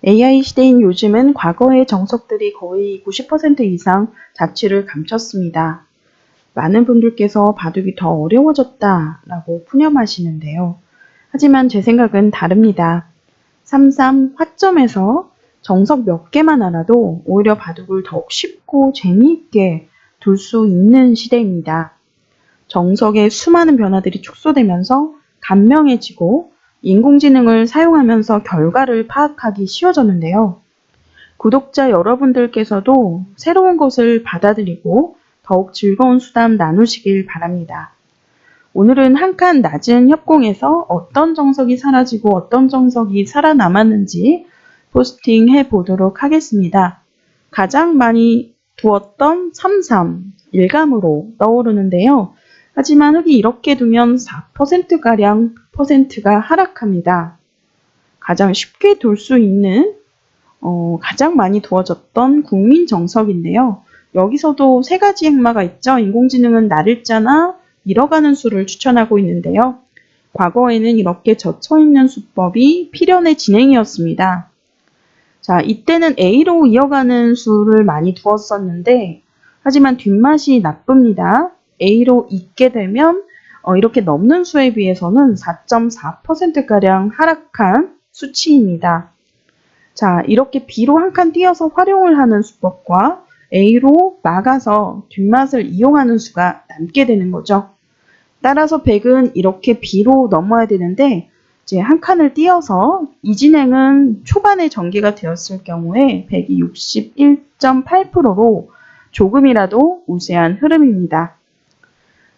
AI 시대인 요즘은 과거의 정석들이 거의 90% 이상 자취를 감췄습니다. 많은 분들께서 바둑이 더 어려워졌다라고 푸념하시는데요. 하지만 제 생각은 다릅니다. 3-3 화점에서 정석 몇 개만 알아도 오히려 바둑을 더욱 쉽고 재미있게 둘 수 있는 시대입니다. 정석의 수많은 변화들이 축소되면서 간명해지고 인공지능을 사용하면서 결과를 파악하기 쉬워졌는데요. 구독자 여러분들께서도 새로운 것을 받아들이고 더욱 즐거운 수담 나누시길 바랍니다. 오늘은 한 칸 낮은 협공에서 어떤 정석이 사라지고 어떤 정석이 살아남았는지 포스팅해 보도록 하겠습니다. 가장 많이 두었던 3-3, 일감으로 떠오르는데요. 하지만 흙이 이렇게 두면 4%가량 퍼센트가 하락합니다. 가장 쉽게 둘 수 있는 가장 많이 두어졌던 국민 정석인데요. 여기서도 세 가지 행마가 있죠. 인공지능은 날일자나 잃어가는 수를 추천하고 있는데요. 과거에는 이렇게 젖혀있는 수법이 필연의 진행이었습니다. 자, 이때는 A로 이어가는 수를 많이 두었었는데 하지만 뒷맛이 나쁩니다. A로 잇게 되면 이렇게 넘는 수에 비해서는 4.4%가량 하락한 수치입니다. 자, 이렇게 B로 한 칸 띄어서 활용을 하는 수법과 A로 막아서 뒷맛을 이용하는 수가 남게 되는 거죠. 따라서 백은 이렇게 B로 넘어야 되는데 이제 한 칸을 띄어서 이 진행은 초반에 전개가 되었을 경우에 백이 61.8%로 조금이라도 우세한 흐름입니다.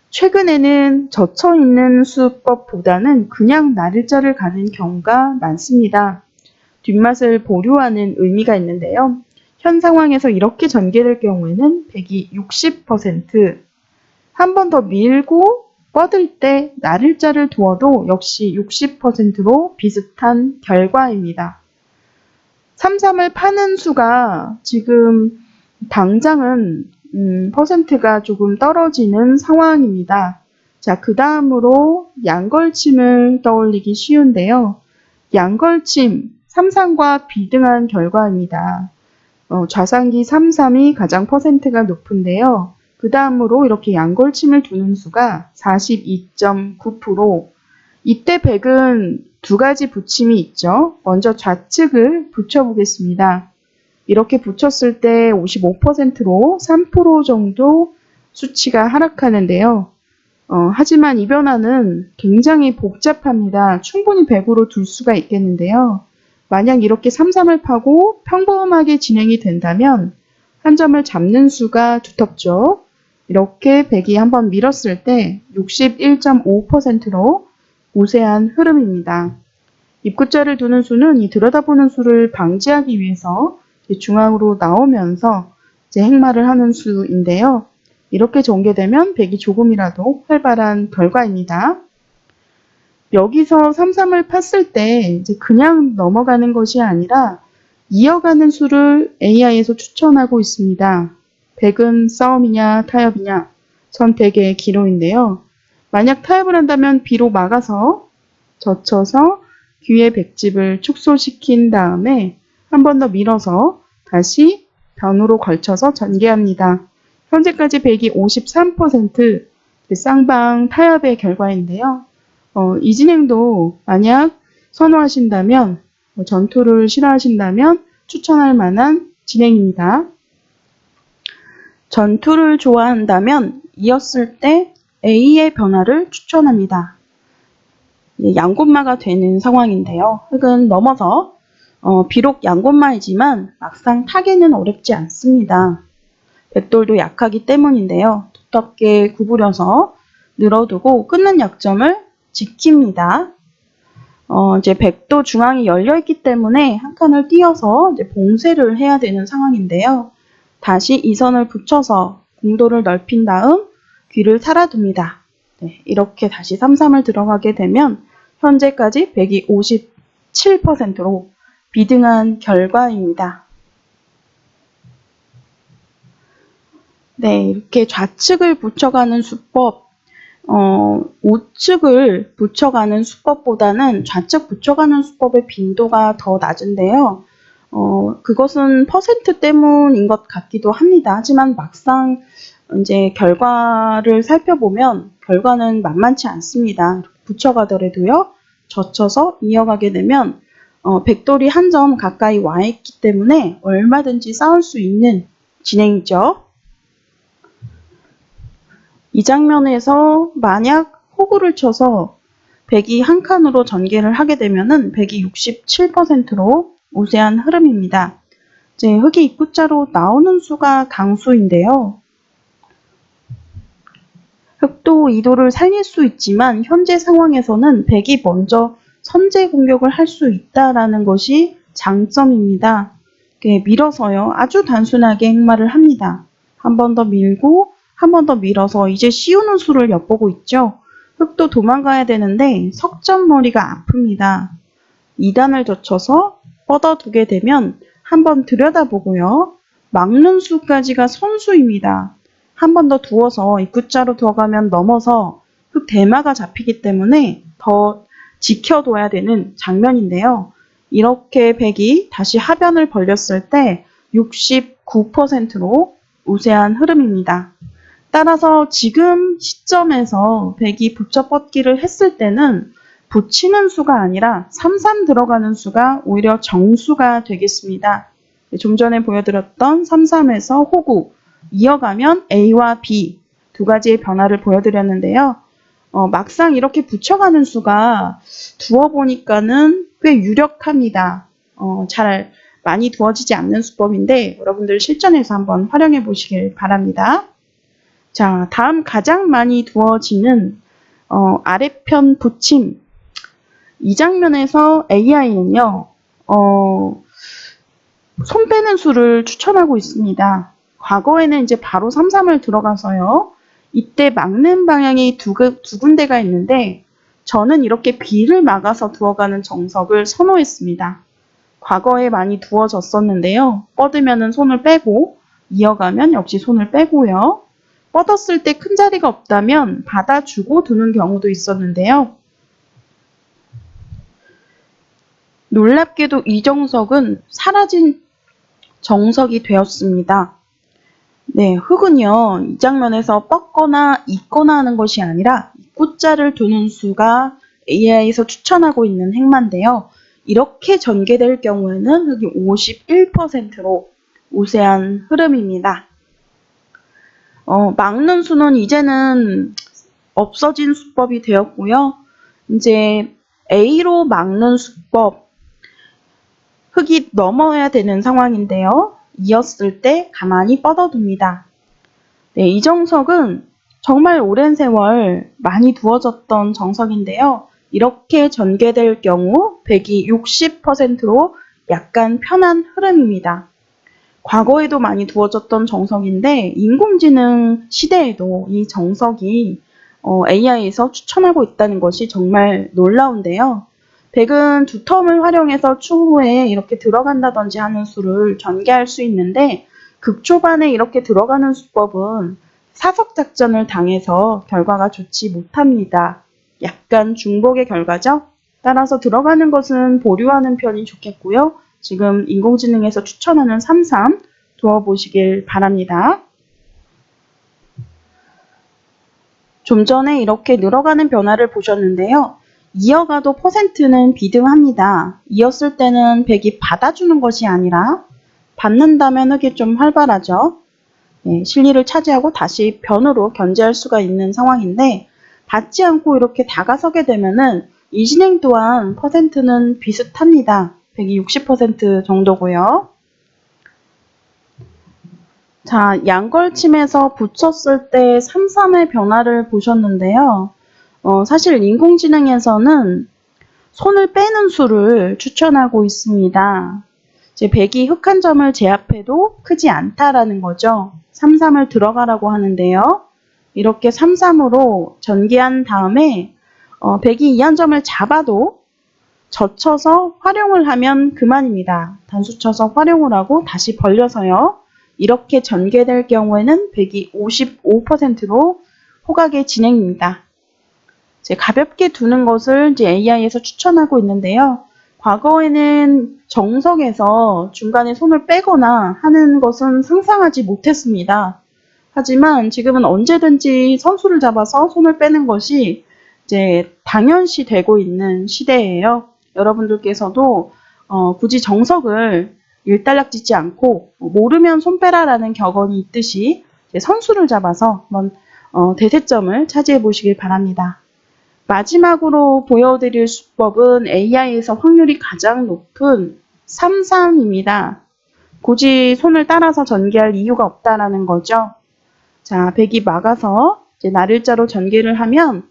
최근에는 젖혀있는 수법보다는 그냥 날일자를 가는 경우가 많습니다. 뒷맛을 보류하는 의미가 있는데요. 현 상황에서 이렇게 전개될 경우에는 백이 60%, 한 번 더 밀고 뻗을 때 날일자를 두어도 역시 60%로 비슷한 결과입니다. 3-3을 파는 수가 지금 당장은 퍼센트가 조금 떨어지는 상황입니다. 자, 그 다음으로 양걸침을 떠올리기 쉬운데요. 양걸침, 3-3과 비등한 결과입니다. 좌상기 3-3이 가장 퍼센트가 높은데요. 그 다음으로 이렇게 양걸침을 두는 수가 42.9%. 이때 백은 두 가지 붙임이 있죠. 먼저 좌측을 붙여보겠습니다. 이렇게 붙였을 때 55%로 3% 정도 수치가 하락하는데요. 하지만 이 변화는 굉장히 복잡합니다. 충분히 100으로 둘 수가 있겠는데요. 만약 이렇게 3-3을 파고 평범하게 진행이 된다면 한 점을 잡는 수가 두텁죠. 이렇게 백이 한번 밀었을 때 61.5%로 우세한 흐름입니다. 입구자를 두는 수는 이 들여다보는 수를 방지하기 위해서 중앙으로 나오면서 이제 행마를 하는 수인데요. 이렇게 전개되면 백이 조금이라도 활발한 결과입니다. 여기서 3-3을 팠을 때 이제 그냥 넘어가는 것이 아니라 이어가는 수를 AI에서 추천하고 있습니다. 백은 싸움이냐 타협이냐 선택의 기로인데요. 만약 타협을 한다면 B로 막아서 젖혀서 귀의 백집을 축소시킨 다음에 한 번 더 밀어서 다시 변으로 걸쳐서 전개합니다. 현재까지 백이 53% 쌍방 타협의 결과인데요. 이 진행도 만약 선호하신다면, 전투를 싫어하신다면 추천할 만한 진행입니다. 전투를 좋아한다면 이었을 때 A의 변화를 추천합니다. 양곤마가 되는 상황인데요. 흙은 넘어서 비록 양곤마이지만 막상 타기는 어렵지 않습니다. 백돌도 약하기 때문인데요. 두텁게 구부려서 늘어두고 끊는 약점을 지킵니다. 이제 백도 중앙이 열려있기 때문에 한 칸을 띄어서 이제 봉쇄를 해야 되는 상황인데요. 다시 이 선을 붙여서 공도를 넓힌 다음 귀를 살아둡니다. 네, 이렇게 다시 3-3을 들어가게 되면 현재까지 백이 57%로 비등한 결과입니다. 네, 이렇게 좌측을 붙여가는 수법, 우측을 붙여가는 수법보다는 좌측 붙여가는 수법의 빈도가 더 낮은데요. 그것은 퍼센트 때문인 것 같기도 합니다. 하지만 막상 이제 결과를 살펴보면 결과는 만만치 않습니다. 붙여가더라도요, 젖혀서 이어가게 되면 백돌이 한 점 가까이 와 있기 때문에 얼마든지 싸울 수 있는 진행이죠. 이 장면에서 만약 호구를 쳐서 백이 한 칸으로 전개를 하게 되면은 백이 67%로 우세한 흐름입니다. 이제 흑이 입구자로 나오는 수가 강수인데요. 흑도 이도를 살릴 수 있지만 현재 상황에서는 백이 먼저 선제 공격을 할 수 있다라는 것이 장점입니다. 밀어서요. 아주 단순하게 행마를 합니다. 한 번 더 밀고 한 번 더 밀어서 이제 씌우는 수를 엿보고 있죠. 흑도 도망가야 되는데 석점머리가 아픕니다. 2단을 젖혀서 뻗어두게 되면 한번 들여다보고요. 막는 수까지가 선수입니다. 한 번 더 두어서 입구자로 들어가면 넘어서 흑 대마가 잡히기 때문에 더 지켜둬야 되는 장면인데요. 이렇게 백이 다시 하변을 벌렸을 때 69%로 우세한 흐름입니다. 따라서 지금 시점에서 백이 붙여 뻗기를 했을 때는 붙이는 수가 아니라 3-3 들어가는 수가 오히려 정수가 되겠습니다. 좀 전에 보여드렸던 3-3에서 호구, 이어가면 A와 B 두 가지의 변화를 보여드렸는데요. 막상 이렇게 붙여가는 수가 두어보니까는 꽤 유력합니다. 잘 많이 두어지지 않는 수법인데 여러분들 실전에서 한번 활용해 보시길 바랍니다. 자, 다음 가장 많이 두어지는 아래편 붙임. 이 장면에서 AI는요, 손 빼는 수를 추천하고 있습니다. 과거에는 이제 바로 3-3을 들어가서요. 이때 막는 방향이 두 군데가 있는데 저는 이렇게 B를 막아서 두어가는 정석을 선호했습니다. 과거에 많이 두어졌었는데요. 뻗으면 손을 빼고 이어가면 역시 손을 빼고요. 뻗었을 때 큰 자리가 없다면 받아주고 두는 경우도 있었는데요. 놀랍게도 이 정석은 사라진 정석이 되었습니다. 네, 흑은요, 이 장면에서 뻗거나 잇거나 하는 것이 아니라 입구자를 두는 수가 AI에서 추천하고 있는 행마인데요. 이렇게 전개될 경우에는 흑이 51%로 우세한 흐름입니다. 막는 수는 이제는 없어진 수법이 되었고요. 이제 A로 막는 수법, 흑이 넘어야 되는 상황인데요. 이었을 때 가만히 뻗어둡니다. 네, 이 정석은 정말 오랜 세월 많이 두어졌던 정석인데요. 이렇게 전개될 경우 백이 60%로 약간 편한 흐름입니다. 과거에도 많이 두어졌던 정석인데 인공지능 시대에도 이 정석이 AI에서 추천하고 있다는 것이 정말 놀라운데요. 백은 두 텀을 활용해서 추후에 이렇게 들어간다든지 하는 수를 전개할 수 있는데 극초반에 이렇게 들어가는 수법은 사석 작전을 당해서 결과가 좋지 못합니다. 약간 중복의 결과죠. 따라서 들어가는 것은 보류하는 편이 좋겠고요. 지금 인공지능에서 추천하는 3-3 두어보시길 바랍니다. 좀 전에 이렇게 늘어가는 변화를 보셨는데요. 이어가도 퍼센트는 비등합니다. 이었을 때는 백이 받아주는 것이 아니라 받는다면 흑이 좀 활발하죠. 네, 실리를 차지하고 다시 변으로 견제할 수가 있는 상황인데 받지 않고 이렇게 다가서게 되면은 이 진행 또한 퍼센트는 비슷합니다. 백이 60% 정도고요. 자, 양걸침에서 붙였을 때 3-3의 변화를 보셨는데요. 사실 인공지능에서는 손을 빼는 수를 추천하고 있습니다. 이제 백이 흑 한 점을 제압해도 크지 않다라는 거죠. 3-3을 들어가라고 하는데요. 이렇게 3-3으로 전개한 다음에 백이 이 한 점을 잡아도 젖혀서 활용을 하면 그만입니다. 단수 쳐서 활용을 하고 다시 벌려서요. 이렇게 전개될 경우에는 백이 55%로 호각의 진행입니다. 이제 가볍게 두는 것을 이제 AI에서 추천하고 있는데요. 과거에는 정석에서 중간에 손을 빼거나 하는 것은 상상하지 못했습니다. 하지만 지금은 언제든지 선수를 잡아서 손을 빼는 것이 이제 당연시 되고 있는 시대예요. 여러분들께서도 굳이 정석을 일단락짓지 않고 모르면 손 빼라라는 격언이 있듯이 이제 선수를 잡아서 한번 대세점을 차지해 보시길 바랍니다. 마지막으로 보여드릴 수법은 AI에서 확률이 가장 높은 3-3입니다. 굳이 손을 따라서 전개할 이유가 없다라는 거죠. 자, 100이 막아서 이제 날일자로 전개를 하면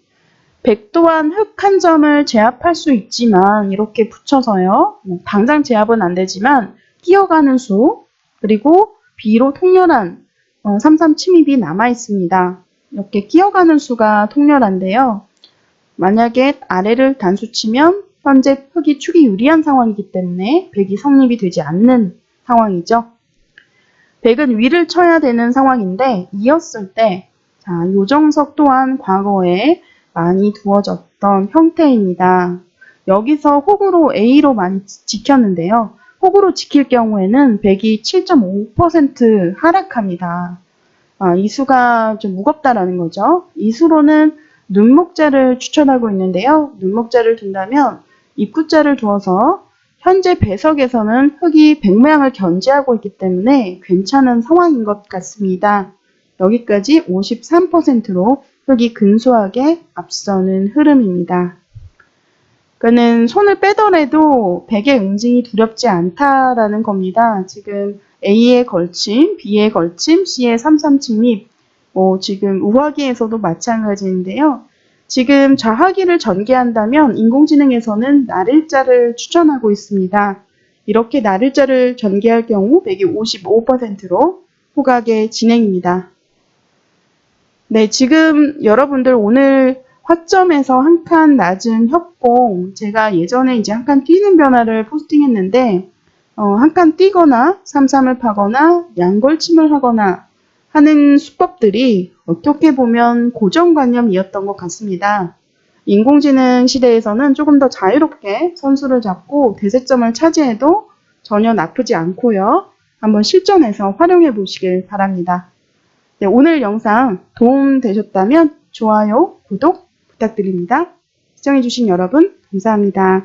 100 또한 흙 한 점을 제압할 수 있지만 이렇게 붙여서요. 당장 제압은 안 되지만 끼어가는 수 그리고 B로 통렬한 3-3 침입이 남아 있습니다. 이렇게 끼어가는 수가 통렬한데요. 만약에 아래를 단수 치면 현재 흙이 축이 유리한 상황이기 때문에 100이 성립이 되지 않는 상황이죠. 100은 위를 쳐야 되는 상황인데 이었을 때 자, 요정석 또한 과거에 많이 두어졌던 형태입니다. 여기서 혹으로 A로 많이 지켰는데요. 혹으로 지킬 경우에는 100이 7.5% 하락합니다. 이 수가 좀 무겁다라는 거죠. 이 수로는 눈목자를 추천하고 있는데요. 눈목자를 둔다면 입구자를 두어서 현재 배석에서는 흙이 100 모양을 견지하고 있기 때문에 괜찮은 상황인 것 같습니다. 여기까지 53%로 흙이 근소하게 앞서는 흐름입니다. 그는 손을 빼더라도 100의 응징이 두렵지 않다라는 겁니다. 지금 A의 걸침, B의 걸침, C의 3-3 침입, 지금 우하기에서도 마찬가지인데요. 지금 좌하기를 전개한다면 인공지능에서는 날일자를 추천하고 있습니다. 이렇게 날일자를 전개할 경우 100이 55%로 후각의 진행입니다. 네, 지금 여러분들 오늘 화점에서 한 칸 낮은 협공, 제가 예전에 이제 한 칸 뛰는 변화를 포스팅했는데 한 칸 뛰거나 3-3을 파거나 양걸침을 하거나 하는 수법들이 어떻게 보면 고정관념이었던 것 같습니다. 인공지능 시대에서는 조금 더 자유롭게 선수를 잡고 대세점을 차지해도 전혀 나쁘지 않고요. 한번 실전에서 활용해 보시길 바랍니다. 네, 오늘 영상 도움 되셨다면 좋아요, 구독 부탁드립니다. 시청해주신 여러분 감사합니다.